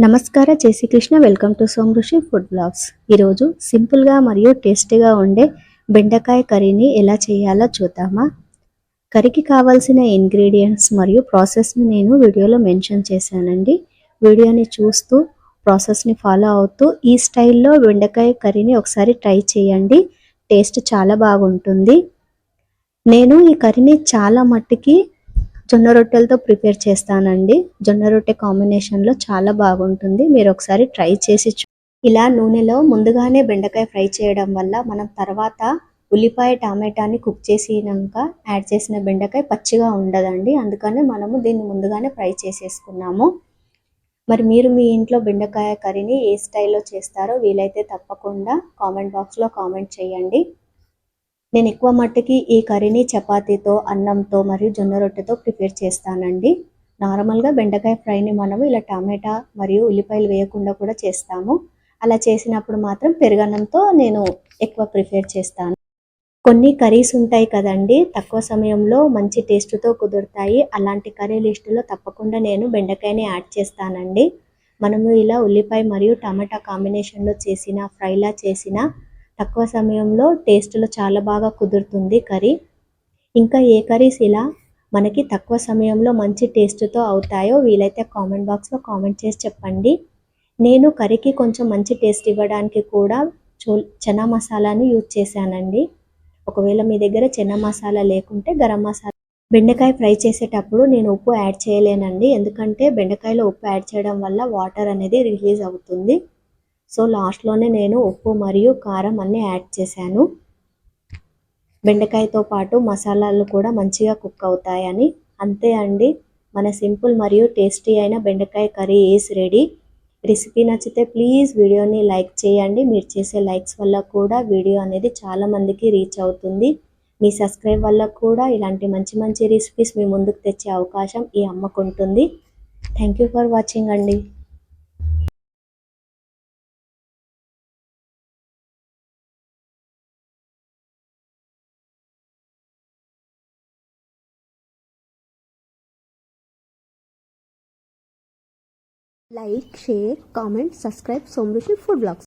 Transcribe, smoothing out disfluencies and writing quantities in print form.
నమస్కార జై Sri Krishna welcome to Somrishi food blogs. ఈరోజు సింపుల్గా మరియు టేస్టీగా ఉండే బెండకాయ కర్రీని ఎలా చేయాలో చూద్దామా. కర్రీకి కావాల్సిన ఇంగ్రీడియంట్స్ మరియు ప్రాసెస్ని నేను వీడియోలో మెన్షన్ చేశానండి. వీడియోని చూస్తూ ప్రాసెస్ని ఫాలో అవుతూ ఈ స్టైల్లో బెండకాయ కర్రీని ఒకసారి ట్రై చేయండి. టేస్ట్ చాలా బాగుంటుంది. నేను ఈ కర్రీని చాలా మట్టుకి జొన్న రొట్టెలతో ప్రిపేర్ చేస్తానండి. జొన్న రొట్టె కాంబినేషన్లో చాలా బాగుంటుంది. మీరు ఒకసారి ట్రై చేసి ఇలా నూనెలో ముందుగానే బెండకాయ ఫ్రై చేయడం వల్ల మనం తర్వాత ఉల్లిపాయ టమాటాని కుక్ చేసినాక యాడ్ చేసిన బెండకాయ పచ్చిగా ఉండదండి. అందుకనే మనము దీన్ని ముందుగానే ఫ్రై చేసేసుకున్నాము. మరి మీరు మీ ఇంట్లో బెండకాయ కర్రీని ఏ స్టైల్లో చేస్తారో వీలైతే తప్పకుండా కామెంట్ బాక్స్లో కామెంట్ చేయండి. నేను ఎక్కువ మట్టుకి ఈ కర్రీని చపాతీతో, అన్నంతో మరియు జొన్న రొట్టెతో ప్రిపేర్ చేస్తానండి. నార్మల్గా బెండకాయ ఫ్రైని మనము ఇలా టమాటా మరియు ఉల్లిపాయలు వేయకుండా కూడా చేస్తాము. అలా చేసినప్పుడు మాత్రం పెరుగన్నంతో నేను ఎక్కువ ప్రిఫర్ చేస్తాను. కొన్ని కర్రీస్ ఉంటాయి కదండి, తక్కువ సమయంలో మంచి టేస్ట్తో కుదురుతాయి. అలాంటి కర్రీ లిస్టులో తప్పకుండా నేను బెండకాయని యాడ్ చేస్తానండి. మనము ఇలా ఉల్లిపాయ మరియు టమాటా కాంబినేషన్లో చేసిన ఫ్రైలా చేసిన తక్కువ సమయంలో టేస్ట్లో చాలా బాగా కుదురుతుంది కర్రీ. ఇంకా ఏ కర్రీస్ ఇలా మనకి తక్కువ సమయంలో మంచి టేస్ట్తో అవుతాయో వీలైతే కామెంట్ బాక్స్లో కామెంట్ చేసి చెప్పండి. నేను కర్రీకి కొంచెం మంచి టేస్ట్ ఇవ్వడానికి కూడా చనా మసాలాని యూజ్ చేశానండి. ఒకవేళ మీ దగ్గర చనా మసాలా లేకుంటే గరం మసాలా. బెండకాయ ఫ్రై చేసేటప్పుడు నేను ఉప్పు యాడ్ చేయలేనండి, ఎందుకంటే బెండకాయలో ఉప్పు యాడ్ చేయడం వల్ల వాటర్ అనేది రిలీజ్ అవుతుంది. సో లాస్ట్లోనే నేను ఉప్పు మరియు కారం అన్నీ యాడ్ చేశాను. బెండకాయతో పాటు మసాలాలు కూడా మంచిగా కుక్ అవుతాయని. అంతే అండి, మన సింపుల్ మరియు టేస్టీ అయిన బెండకాయ కర్రీ ఈజ్ రెడీ. రెసిపీ నచ్చితే ప్లీజ్ వీడియోని లైక్ చేయండి. మీరు చేసే లైక్స్ వల్ల కూడా వీడియో అనేది చాలామందికి రీచ్ అవుతుంది. మీ సబ్స్క్రైబ్ వల్ల కూడా ఇలాంటి మంచి మంచి రెసిపీస్ మీ ముందుకు తెచ్చే అవకాశం ఈ అమ్మకు ఉంటుంది. థ్యాంక్ యూ ఫర్ వాచింగ్ అండి. Like, share, comment, subscribe Somrushi Food Vlogs.